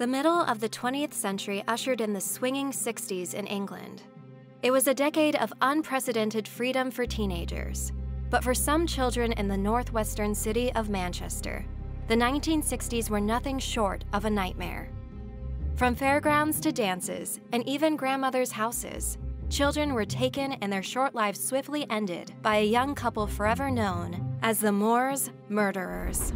The middle of the 20th century ushered in the swinging 60s in England. It was a decade of unprecedented freedom for teenagers. But for some children in the northwestern city of Manchester, the 1960s were nothing short of a nightmare. From fairgrounds to dances, and even grandmothers' houses, children were taken and their short lives swiftly ended by a young couple forever known as the Moors murderers.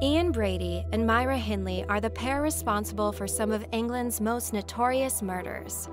Ian Brady and Myra Hindley are the pair responsible for some of England's most notorious murders.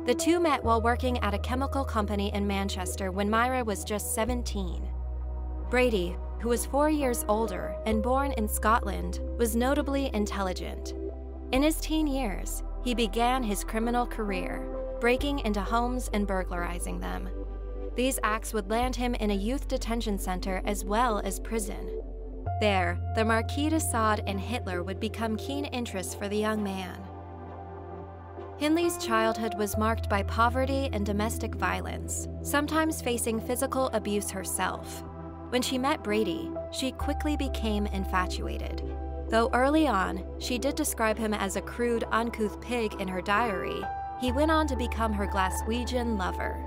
The two met while working at a chemical company in Manchester when Myra was just 17. Brady, who was 4 years older and born in Scotland, was notably intelligent. In his teen years, he began his criminal career, breaking into homes and burglarizing them. These acts would land him in a youth detention center as well as prison. There, the Marquis de Sade and Hitler would become keen interests for the young man. Hindley's childhood was marked by poverty and domestic violence, sometimes facing physical abuse herself. When she met Brady, she quickly became infatuated. Though early on, she did describe him as a crude, uncouth pig in her diary, he went on to become her Glaswegian lover.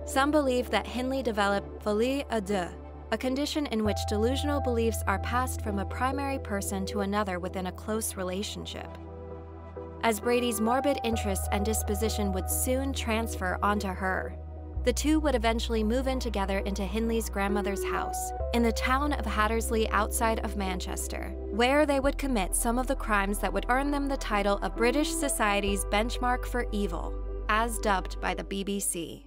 Some believe that Hindley developed folie à deux, a condition in which delusional beliefs are passed from a primary person to another within a close relationship. As Brady's morbid interests and disposition would soon transfer onto her, the two would eventually move in together into Hindley's grandmother's house in the town of Hattersley outside of Manchester, where they would commit some of the crimes that would earn them the title of British society's benchmark for evil, as dubbed by the BBC.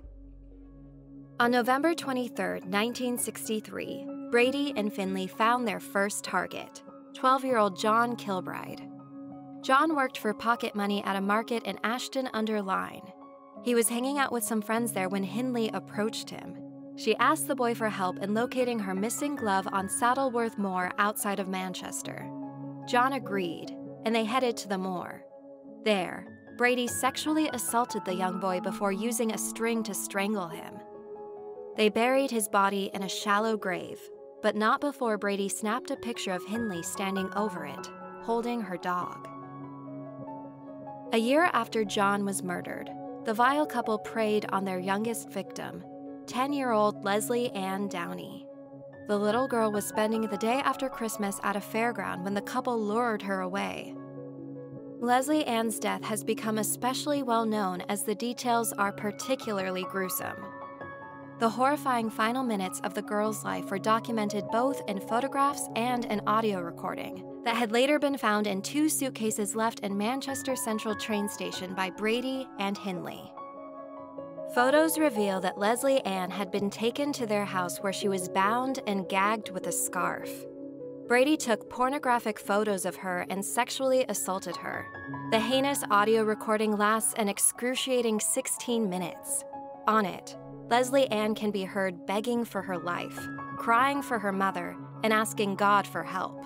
On November 23, 1963, Brady and Hindley found their first target, 12-year-old John Kilbride. John worked for pocket money at a market in Ashton-under-Lyne. He was hanging out with some friends there when Hindley approached him. She asked the boy for help in locating her missing glove on Saddleworth Moor outside of Manchester. John agreed, and they headed to the moor. There, Brady sexually assaulted the young boy before using a string to strangle him. They buried his body in a shallow grave, but not before Brady snapped a picture of Hindley standing over it, holding her dog. A year after John was murdered, the vile couple preyed on their youngest victim, 10-year-old Leslie Ann Downey. The little girl was spending the day after Christmas at a fairground when the couple lured her away. Leslie Ann's death has become especially well known as the details are particularly gruesome. The horrifying final minutes of the girl's life were documented both in photographs and an audio recording that had later been found in 2 suitcases left in Manchester Central train station by Brady and Hindley. Photos reveal that Leslie Ann had been taken to their house where she was bound and gagged with a scarf. Brady took pornographic photos of her and sexually assaulted her. The heinous audio recording lasts an excruciating 16 minutes. On it, Leslie Ann can be heard begging for her life, crying for her mother, and asking God for help.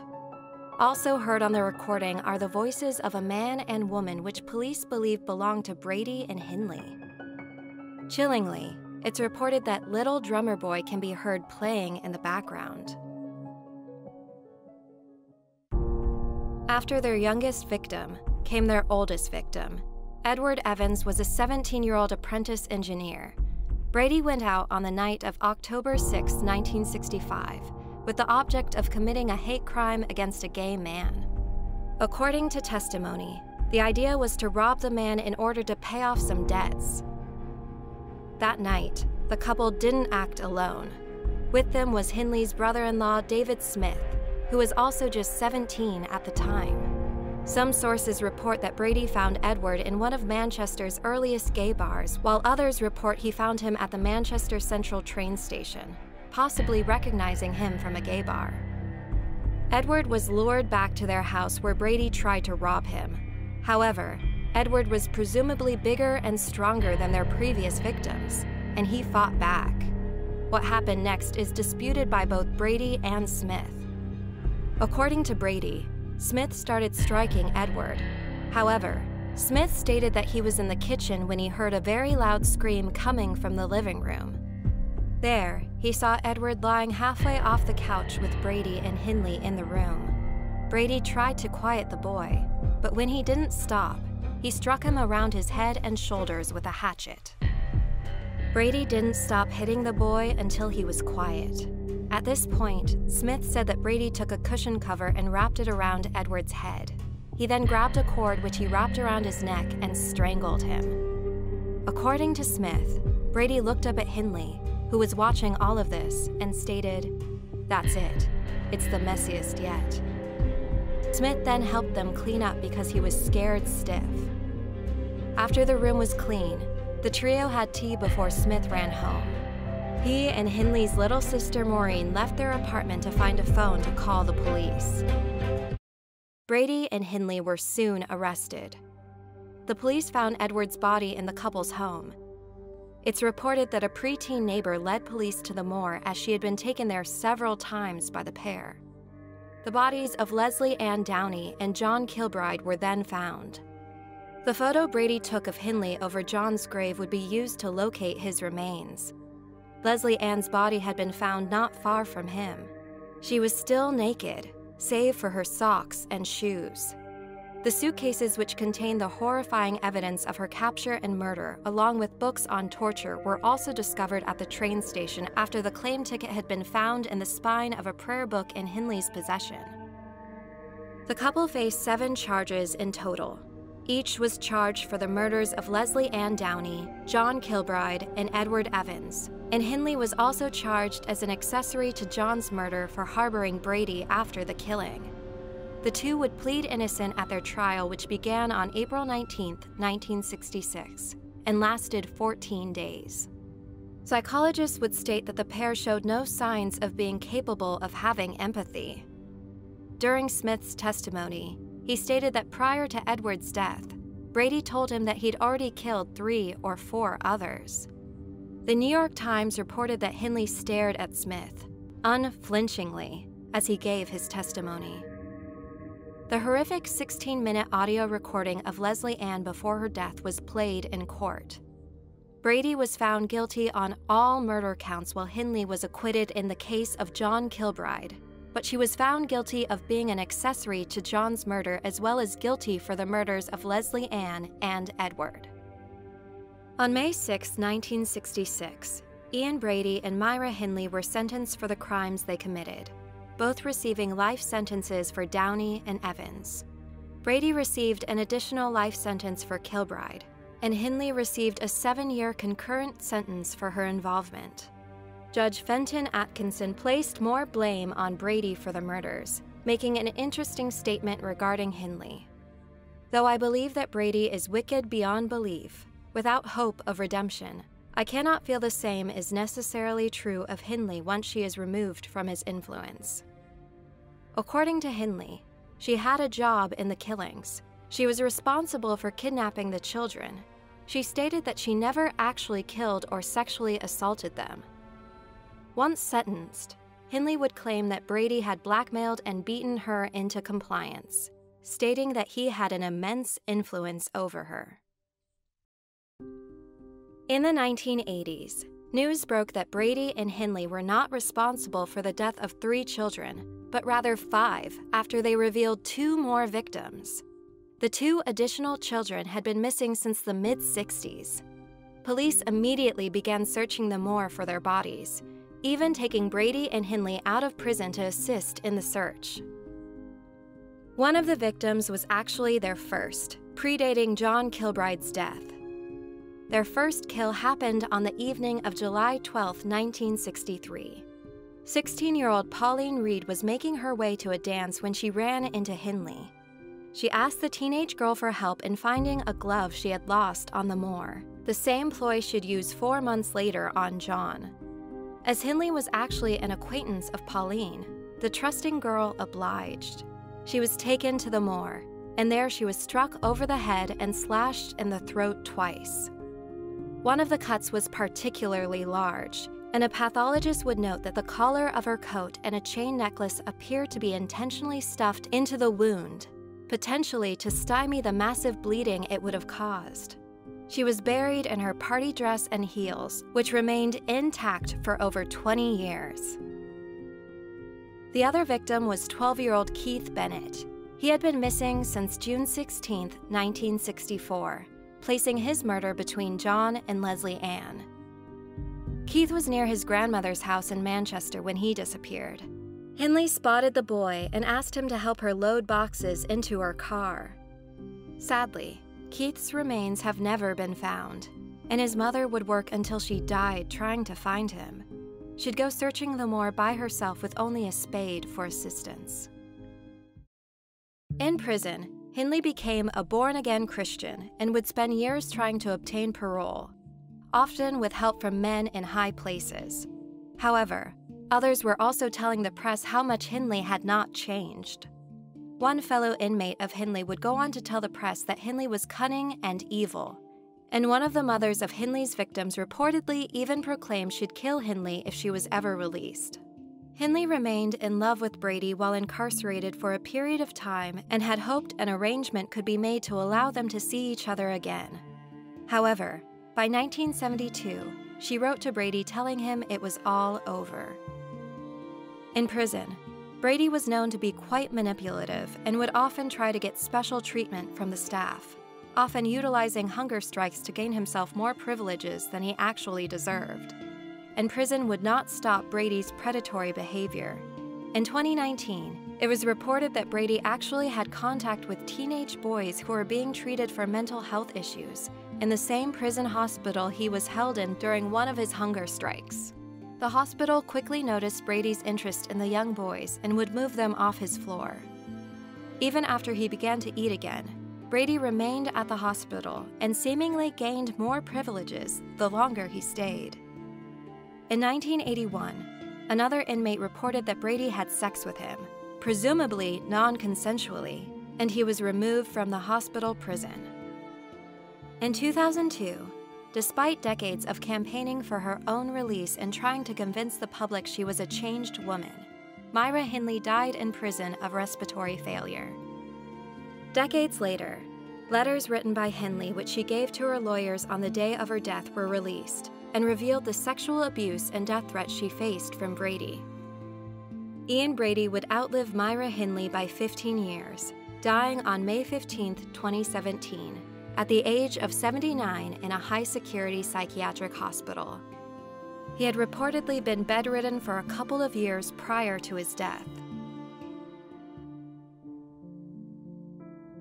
Also heard on the recording are the voices of a man and woman which police believe belonged to Brady and Hindley. Chillingly, it's reported that little drummer boy can be heard playing in the background. After their youngest victim came their oldest victim. Edward Evans was a 17-year-old apprentice engineer. Brady went out on the night of October 6, 1965, with the object of committing a hate crime against a gay man. According to testimony, the idea was to rob the man in order to pay off some debts. That night, the couple didn't act alone. With them was Hindley's brother-in-law, David Smith, who was also just 17 at the time. Some sources report that Brady found Edward in one of Manchester's earliest gay bars, while others report he found him at the Manchester Central train station, possibly recognizing him from a gay bar. Edward was lured back to their house where Brady tried to rob him. However, Edward was presumably bigger and stronger than their previous victims, and he fought back. What happened next is disputed by both Brady and Smith. According to Brady, Smith started striking Edward. However, Smith stated that he was in the kitchen when he heard a very loud scream coming from the living room. There, he saw Edward lying halfway off the couch with Brady and Hindley in the room. Brady tried to quiet the boy, but when he didn't stop, he struck him around his head and shoulders with a hatchet. Brady didn't stop hitting the boy until he was quiet. At this point, Smith said that Brady took a cushion cover and wrapped it around Edward's head. He then grabbed a cord which he wrapped around his neck and strangled him. According to Smith, Brady looked up at Hindley, who was watching all of this, and stated, "That's it. It's the messiest yet." Smith then helped them clean up because he was scared stiff. After the room was clean, the trio had tea before Smith ran home. He and Hindley's little sister Maureen left their apartment to find a phone to call the police. Brady and Hindley were soon arrested. The police found Edward's body in the couple's home. It's reported that a preteen neighbor led police to the moor as she had been taken there several times by the pair. The bodies of Leslie Ann Downey and John Kilbride were then found. The photo Brady took of Hindley over John's grave would be used to locate his remains. Leslie Ann's body had been found not far from him. She was still naked, save for her socks and shoes. The suitcases which contained the horrifying evidence of her capture and murder, along with books on torture, were also discovered at the train station after the claim ticket had been found in the spine of a prayer book in Hindley's possession. The couple faced 7 charges in total. Each was charged for the murders of Leslie Ann Downey, John Kilbride, and Edward Evans, and Hindley was also charged as an accessory to John's murder for harboring Brady after the killing. The two would plead innocent at their trial, which began on April 19, 1966, and lasted 14 days. Psychologists would state that the pair showed no signs of being capable of having empathy. During Smith's testimony, he stated that prior to Edward's death, Brady told him that he'd already killed 3 or 4 others. The New York Times reported that Hindley stared at Smith, unflinchingly, as he gave his testimony. The horrific 16-minute audio recording of Leslie Ann before her death was played in court. Brady was found guilty on all murder counts while Hindley was acquitted in the case of John Kilbride, but she was found guilty of being an accessory to John's murder as well as guilty for the murders of Leslie Ann and Edward. On May 6, 1966, Ian Brady and Myra Hindley were sentenced for the crimes they committed, both receiving life sentences for Downey and Evans. Brady received an additional life sentence for Kilbride, and Hindley received a 7-year concurrent sentence for her involvement. Judge Fenton Atkinson placed more blame on Brady for the murders, making an interesting statement regarding Hindley. "Though I believe that Brady is wicked beyond belief, without hope of redemption, I cannot feel the same is necessarily true of Hindley once she is removed from his influence." According to Hindley, she had a job in the killings. She was responsible for kidnapping the children. She stated that she never actually killed or sexually assaulted them. Once sentenced, Hindley would claim that Brady had blackmailed and beaten her into compliance, stating that he had an immense influence over her. In the 1980s, news broke that Brady and Hindley were not responsible for the death of 3 children, but rather 5 after they revealed 2 more victims. The 2 additional children had been missing since the mid-60s. Police immediately began searching the moor for their bodies, even taking Brady and Hindley out of prison to assist in the search. One of the victims was actually their first, predating John Kilbride's death. Their first kill happened on the evening of July 12, 1963. 16-year-old Pauline Reed was making her way to a dance when she ran into Hindley. She asked the teenage girl for help in finding a glove she had lost on the moor, the same ploy she'd used 4 months later on John. As Hindley was actually an acquaintance of Pauline, the trusting girl obliged. She was taken to the moor, and there she was struck over the head and slashed in the throat twice. One of the cuts was particularly large, and a pathologist would note that the collar of her coat and a chain necklace appeared to be intentionally stuffed into the wound, potentially to stymie the massive bleeding it would have caused. She was buried in her party dress and heels, which remained intact for over 20 years. The other victim was 12-year-old Keith Bennett. He had been missing since June 16, 1964, placing his murder between John and Leslie Ann. Keith was near his grandmother's house in Manchester when he disappeared. Hindley spotted the boy and asked him to help her load boxes into her car. Sadly, Keith's remains have never been found, and his mother would work until she died trying to find him. She'd go searching the moor by herself with only a spade for assistance. In prison, Hindley became a born-again Christian and would spend years trying to obtain parole, often with help from men in high places. However, others were also telling the press how much Hindley had not changed. One fellow inmate of Hindley would go on to tell the press that Hindley was cunning and evil, and one of the mothers of Hindley's victims reportedly even proclaimed she'd kill Hindley if she was ever released. Hindley remained in love with Brady while incarcerated for a period of time and had hoped an arrangement could be made to allow them to see each other again. However, by 1972, she wrote to Brady telling him it was all over. In prison, Brady was known to be quite manipulative and would often try to get special treatment from the staff, often utilizing hunger strikes to gain himself more privileges than he actually deserved. And prison would not stop Brady's predatory behavior. In 2019, it was reported that Brady actually had contact with teenage boys who were being treated for mental health issues in the same prison hospital he was held in during one of his hunger strikes. The hospital quickly noticed Brady's interest in the young boys and would move them off his floor. Even after he began to eat again, Brady remained at the hospital and seemingly gained more privileges the longer he stayed. In 1981, another inmate reported that Brady had sex with him, presumably non-consensually, and he was removed from the hospital prison. In 2002, despite decades of campaigning for her own release and trying to convince the public she was a changed woman, Myra Hindley died in prison of respiratory failure. Decades later, letters written by Hindley which she gave to her lawyers on the day of her death were released and revealed the sexual abuse and death threats she faced from Brady. Ian Brady would outlive Myra Hindley by 15 years, dying on May 15, 2017, at the age of 79 in a high-security psychiatric hospital. He had reportedly been bedridden for a couple of years prior to his death.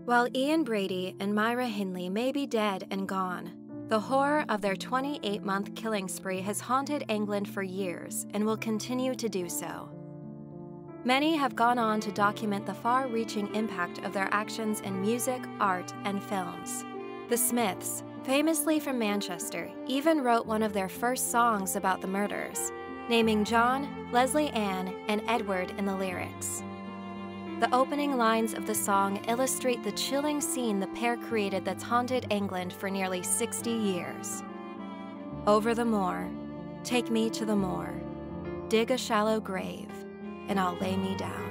While Ian Brady and Myra Hindley may be dead and gone, the horror of their 28-month killing spree has haunted England for years and will continue to do so. Many have gone on to document the far-reaching impact of their actions in music, art, and films. The Smiths, famously from Manchester, even wrote one of their first songs about the murders, naming John, Leslie Ann, and Edward in the lyrics. The opening lines of the song illustrate the chilling scene the pair created that's haunted England for nearly 60 years. Over the moor, take me to the moor, dig a shallow grave, and I'll lay me down.